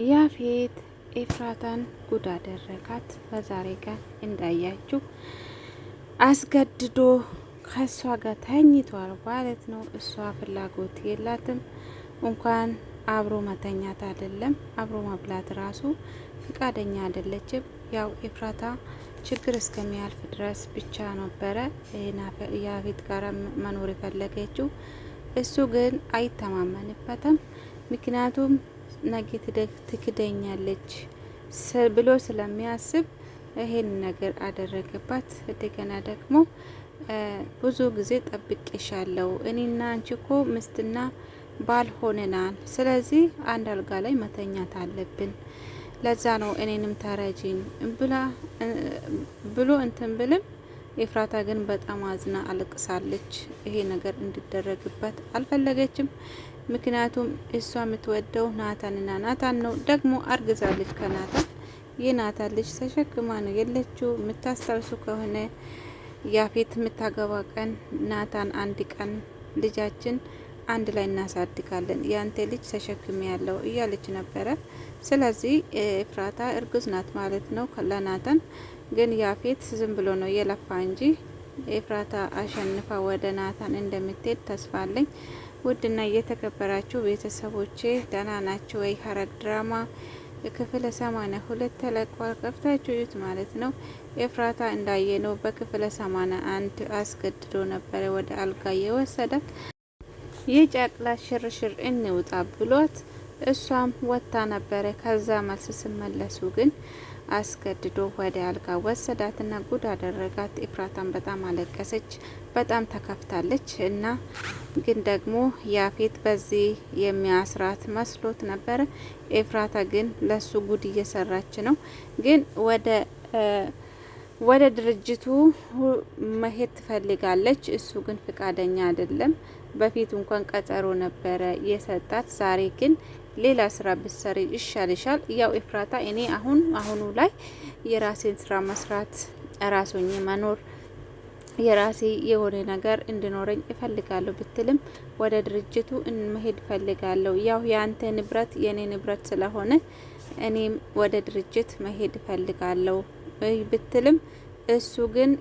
ያፌት ኤፍራታን ጉድ አደረጋት። በዛሬ ቀን እንዳያችሁ አስገድዶ ከሷ ጋር ተኝቷል ማለት ነው። እሷ ፍላጎት የላትም እንኳን አብሮ መተኛት አይደለም አብሮ መብላት ራሱ ፍቃደኛ አይደለችም። ያው ኤፍራታ ችግር እስከሚያልፍ ድረስ ብቻ ነበረ ያፌት ጋር መኖር የፈለገችው። እሱ ግን አይተማመንበትም። ምክንያቱም ነገ ትክደኛለች ብሎ ስለሚያስብ ይሄን ነገር አደረገባት። እንደገና ደግሞ ብዙ ጊዜ ጠብቄሻለሁ፣ እኔና አንቺ እኮ ምስትና ባል ሆነናል፣ ስለዚህ አንድ አልጋ ላይ መተኛት አለብን፣ ለዛ ነው እኔንም ተረጂኝ ብሎ እንትን ብልም ኤፍራታ ግን በጣም አዝና አልቅሳለች። ይሄ ነገር እንዲደረግበት አልፈለገችም። ምክንያቱም እሷ የምትወደው ናታንና ናታን ነው። ደግሞ አርግዛለች ከናታን። የናታን ልጅ ተሸክማ ነው የለችው። የምታስታውሱ ከሆነ ያፌት የምታገባ ቀን ናታን አንድ ቀን ልጃችን አንድ ላይ እናሳድጋለን፣ ያንተ ልጅ ተሸክሚ ያለው እያለች ነበረ። ስለዚህ ኤፍራታ እርጉዝ ናት ማለት ነው ለናታን። ግን ያፌት ዝም ብሎ ነው የለፋ እንጂ ኤፍራታ አሸንፋ ወደ ናታን እንደምትሄድ ተስፋ አለኝ። ውድና እየተከበራችሁ ቤተሰቦቼ ደህና ናችሁ ወይ? ሐረግ ድራማ ክፍል 82 ተለቋል። ከፍታችሁ እዩት ማለት ነው። ኤፍራታ እንዳየነው በክፍል 81 አስገድዶ ነበረ ወደ አልጋ የወሰዳት። የጨቅላ ሽርሽር እንውጣ ብሏት እሷም ወጥታ ነበረ። ከዛ መልስ ስመለሱ ግን አስገድዶ ወደ አልጋ ወሰዳትና ጉድ አደረጋት። ኤፍራታን በጣም አለቀሰች፣ በጣም ተከፍታለች። እና ግን ደግሞ ያፌት በዚህ የሚያስራት መስሎት ነበረ። ኤፍራታ ግን ለሱ ጉድ እየሰራች ነው። ግን ወደ ድርጅቱ መሄድ ትፈልጋለች። እሱ ግን ፍቃደኛ አይደለም። በፊት እንኳን ቀጠሮ ነበረ የሰጣት። ዛሬ ግን ሌላ ስራ ብትሰሪ ይሻልሻል። ያው ኤፍራታ እኔ አሁኑ ላይ የራሴን ስራ መስራት ራሶኝ መኖር የራሴ የሆነ ነገር እንድኖረኝ እፈልጋለሁ ብትልም ወደ ድርጅቱ መሄድ እፈልጋለሁ፣ ያው ያንተ ንብረት የኔ ንብረት ስለሆነ እኔም ወደ ድርጅት መሄድ እፈልጋለሁ ብትልም እሱ ግን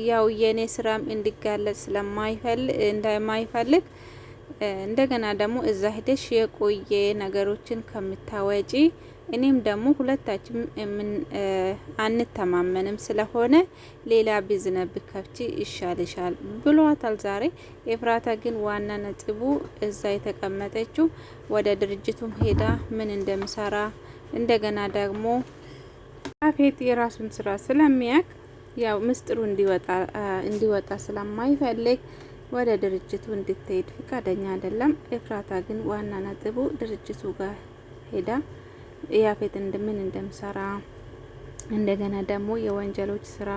ያው የኔ ስራም እንዲጋለጥ እንደማይፈልግ እንደገና ደግሞ እዛ ሄደሽ የቆየ ነገሮችን ከምታወጪ እኔም ደግሞ ሁለታችን አንተማመንም ስለሆነ ሌላ ቢዝነስ ብከፍቺ ይሻልሻል ብሏታል ዛሬ። ኤፍራታ ግን ዋና ነጥቡ እዛ የተቀመጠችው ወደ ድርጅቱም ሄዳ ምን እንደምሰራ እንደገና ደግሞ ያፌት የራሱን ስራ ስለሚያውቅ ያው ምስጢሩ እንዲወጣ ስለማይፈልግ ወደ ድርጅቱ እንድትሄድ ፍቃደኛ አይደለም። ኤፍራታ ግን ዋና ነጥቡ ድርጅቱ ጋር ሄዳ ያፌት ምን እንደምሰራ እንደገና ደግሞ የወንጀሎች ስራ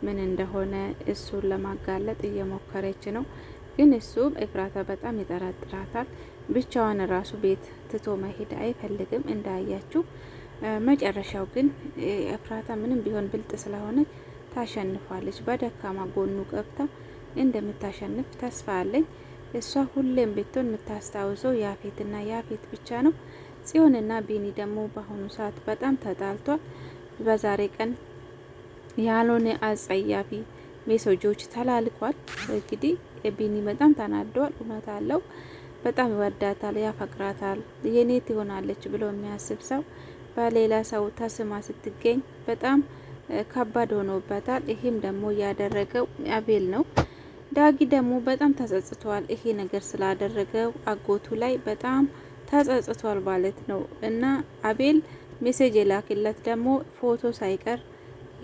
ምን እንደሆነ እሱን ለማጋለጥ እየሞከረች ነው። ግን እሱ ኤፍራታ በጣም ይጠራጥራታል። ብቻዋን ራሱ ቤት ትቶ መሄድ አይፈልግም እንዳያችሁ። መጨረሻው ግን ኤፍራታ ምንም ቢሆን ብልጥ ስለሆነ ታሸንፋለች። በደካማ ጎኑ ገብታ እንደምታሸንፍ ተስፋ አለኝ። እሷ ሁሌም ብትሆን የምታስታውሰው ያፌትና ያፌት ብቻ ነው። ጽዮንና ቢኒ ደግሞ በአሁኑ ሰዓት በጣም ተጣልቷል። በዛሬ ቀን ያልሆነ አጸያፊ ሜሴጆች ተላልኳል። እንግዲህ ቢኒ በጣም ተናዷል። እውነት አለው። በጣም ይወዳታል፣ ያፈቅራታል። የኔ ትሆናለች ብሎ የሚያስብ ሰው በሌላ ሰው ተስማ ስትገኝ በጣም ከባድ ሆኖበታል። ይሄም ደግሞ ያደረገው አቤል ነው። ዳጊ ደግሞ በጣም ተጸጽቷል። ይሄ ነገር ስላደረገው አጎቱ ላይ በጣም ተጸጽቷል ማለት ነው። እና አቤል ሜሴጅ የላክለት ደግሞ ፎቶ ሳይቀር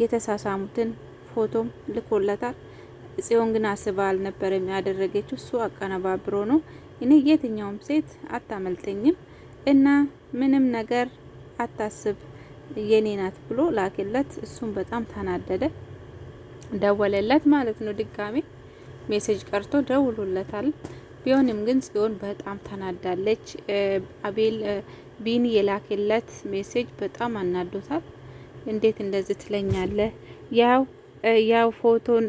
የተሳሳሙትን ፎቶም ልኮለታል። ጽዮን ግን አስባ አልነበረም ያደረገችው፣ እሱ አቀነባብሮ ነው። እኔ የትኛውም ሴት አታመልጠኝም እና ምንም ነገር አታስብ የኔ ናት ብሎ ላክለት። እሱም በጣም ተናደደ። ደወለለት ማለት ነው። ድጋሜ ሜሴጅ ቀርቶ ደውሎለታል። ቢሆንም ግን ጽዮን በጣም ተናዳለች። አቤል ቢኒ የላክለት ሜሴጅ በጣም አናዶታል። እንዴት እንደዚህ ትለኛለህ? ያው ፎቶን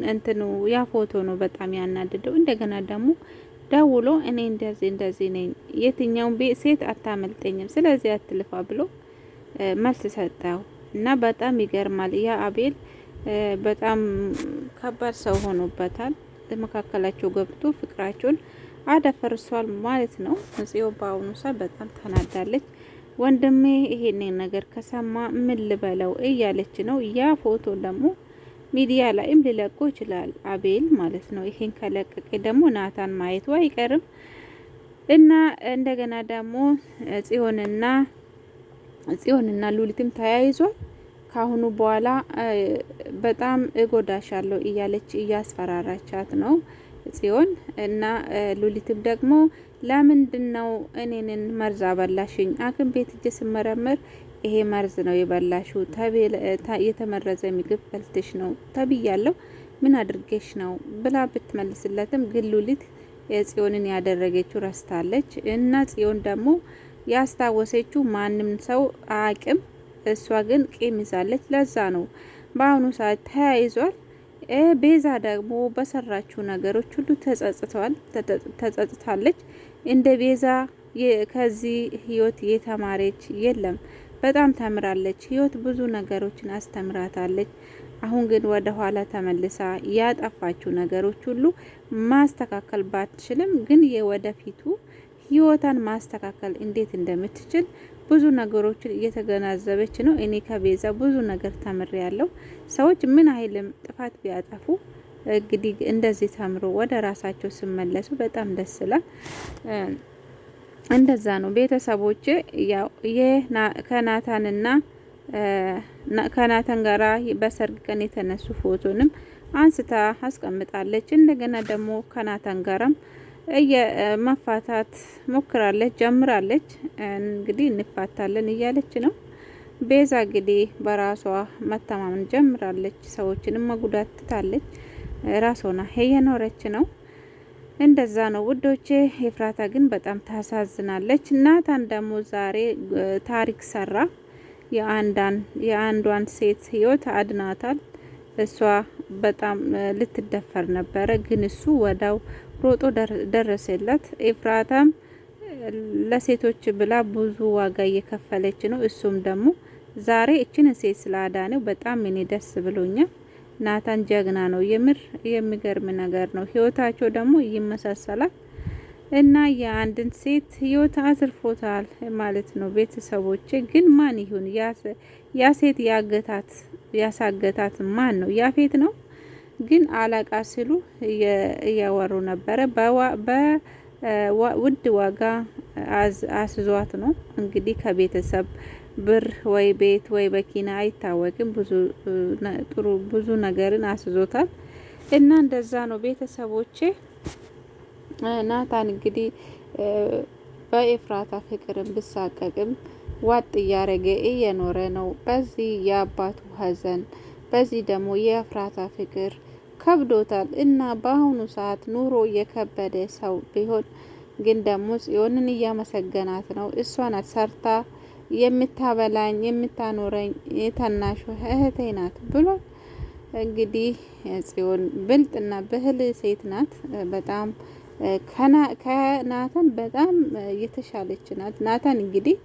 ያ ፎቶ ነው በጣም ያናደደው። እንደገና ደግሞ ደውሎ እኔ እንደዚህ ነኝ፣ የትኛውን ሴት አታመልጠኝም፣ ስለዚህ አትልፋ ብሎ መልስ ሰጠው እና በጣም ይገርማል። ያ አቤል በጣም ከባድ ሰው ሆኖበታል። መካከላቸው ገብቶ ፍቅራቸውን አደፈርሷል ማለት ነው። ጽዮን በአሁኑ ሰዓት በጣም ተናዳለች። ወንድሜ ይሄንን ነገር ከሰማ ምን ልበለው እያለች ነው። ያ ፎቶ ደግሞ ሚዲያ ላይም ሊለቆ ይችላል አቤል ማለት ነው። ይሄን ከለቀቀ ደግሞ ናታን ማየቱ አይቀርም እና እንደገና ደግሞ ጽዮንና ሉሊትም ተያይዟል። ካሁኑ በኋላ በጣም እጎዳሻለሁ እያለች እያስፈራራቻት ነው ጽዮን እና ሉሊትም ደግሞ ለምንድነው እኔንን መርዝ አበላሽኝ? ሐኪም ቤት እጄ ስመረመር ይሄ መርዝ ነው የበላሹ፣ የተመረዘ ምግብ በልተሽ ነው ተብያለሁ፣ ምን አድርጌሽ ነው ብላ ብትመልስለትም ግን ሉሊት ጽዮንን ያደረገችው ረስታለች እና ጽዮን ደግሞ ያስታወሰችው ማንም ሰው አቅም እሷ ግን ቂም ይዛለች። ለዛ ነው በአሁኑ ሰዓት ተያይዟል። ቤዛ ደግሞ በሰራችው ነገሮች ሁሉ ተጸጽታለች። እንደ ቤዛ ከዚህ ህይወት የተማረች የለም። በጣም ተምራለች። ህይወት ብዙ ነገሮችን አስተምራታለች። አሁን ግን ወደ ኋላ ተመልሳ ያጠፋችው ነገሮች ሁሉ ማስተካከል ባትችልም ግን የወደፊቱ ህይወታን ማስተካከል እንዴት እንደምትችል ብዙ ነገሮችን እየተገናዘበች ነው። እኔ ከቤዛ ብዙ ነገር ተምሬያለሁ። ሰዎች ምን አይልም ጥፋት ቢያጠፉ እንግዲህ እንደዚህ ተምሮ ወደ ራሳቸው ሲመለሱ በጣም ደስ ይላል። እንደዛ ነው ቤተሰቦቼ። ያው ከናታን ጋራ በሰርግ ቀን የተነሱ ፎቶንም አንስታ አስቀምጣለች። እንደገና ደግሞ ከናታን ጋራም መፋታት ሞክራለች፣ ጀምራለች። እንግዲህ እንፋታለን እያለች ነው። ቤዛ እንግዲህ በራሷ መተማመን ጀምራለች። ሰዎችንም መጉዳት ትታለች። ራሷና እየኖረች ነው። እንደዛ ነው ውዶቼ። ኤፍራታ ግን በጣም ታሳዝናለች። ናታን ደግሞ ዛሬ ታሪክ ሰራ። የአንዷን ሴት ህይወት አድናታል። እሷ በጣም ልትደፈር ነበረ፣ ግን እሱ ወዳው ሮጦ ደረሰላት። ኤፍራታም ለሴቶች ብላ ብዙ ዋጋ እየከፈለች ነው። እሱም ደግሞ ዛሬ እችን ሴት ስላዳነው በጣም እኔ ደስ ብሎኛል። ናታን ጀግና ነው። የምር የሚገርም ነገር ነው። ህይወታቸው ደግሞ ይመሳሰላል እና የአንድን ሴት ህይወት አዝርፎታል ማለት ነው። ቤተሰቦቼ ግን ማን ይሁን ያ ሴት ያሳገታት ማን ነው? ያፌት ነው። ግን አለቃ ሲሉ እያወሩ ነበረ። በውድ ዋጋ አስዟት ነው እንግዲህ ከቤተሰብ ብር ወይ ቤት ወይ መኪና አይታወቅም። ብዙ ነገርን አስዞታል እና እንደዛ ነው ቤተሰቦቼ። ናታን እንግዲህ በኤፍራታ ፍቅርን ብሳቀቅም ዋጥ እያረገ እየኖረ ነው። በዚህ የአባቱ ሀዘን፣ በዚህ ደግሞ የኤፍራታ ፍቅር ከብዶታል እና በአሁኑ ሰዓት ኑሮ የከበደ ሰው ቢሆን ግን ደግሞ ጽዮንን እያመሰገናት ነው። እሷ ናት ሰርታ የምታበላኝ የምታኖረኝ የታናሹ እህቴ ናት ብሏል። እንግዲህ ጽዮን ብልጥና ብህል ሴት ናት። በጣም ከናታን በጣም የተሻለች ናት። ናታን እንግዲህ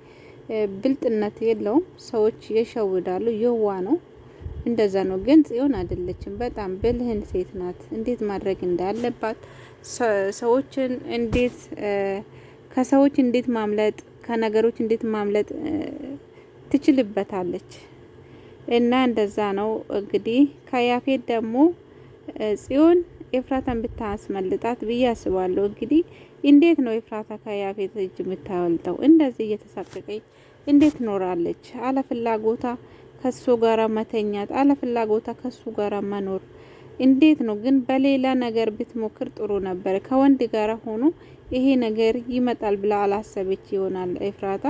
ብልጥነት የለውም፣ ሰዎች ይሸውዳሉ፣ የዋ ነው፣ እንደዛ ነው። ግን ጽዮን አይደለችም፣ በጣም ብልህን ሴት ናት። እንዴት ማድረግ እንዳለባት ሰዎችን እንዴት ከሰዎች እንዴት ማምለጥ ከነገሮች እንዴት ማምለጥ ትችልበታለች እና እንደዛ ነው እንግዲህ። ከያፌት ደግሞ ጽዮን ኤፍራታን ብታስመልጣት ብዬ አስባለሁ። እንግዲህ እንዴት ነው ኤፍራታ ከያፌት እጅ የምታወልጠው? እንደዚህ እየተሳቀቀች እንዴት ኖራለች? አለፍላጎታ ከሱ ጋራ መተኛት፣ አለፍላጎታ ከሱ ጋራ መኖር እንዴት ነው? ግን በሌላ ነገር ብትሞክር ጥሩ ነበር። ከወንድ ጋራ ሆኖ ይሄ ነገር ይመጣል ብላ አላሰበች ይሆናል ኤፍራታ።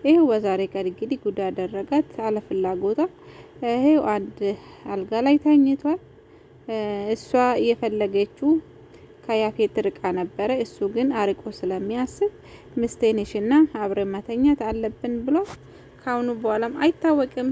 ይሄው በዛሬ ቀን እንግዲህ ጉዳ አደረጋት። አለፍላጎታ ይሄው አንድ አልጋ ላይ ተኝቷል። እሷ የፈለገችው ከያፌት ርቃ ነበረ። እሱ ግን አርቆ ስለሚያስብ ሚስቴ ነሽና አብረን መተኛት አለብን ብሎ ካሁኑ በኋላም አይታወቅም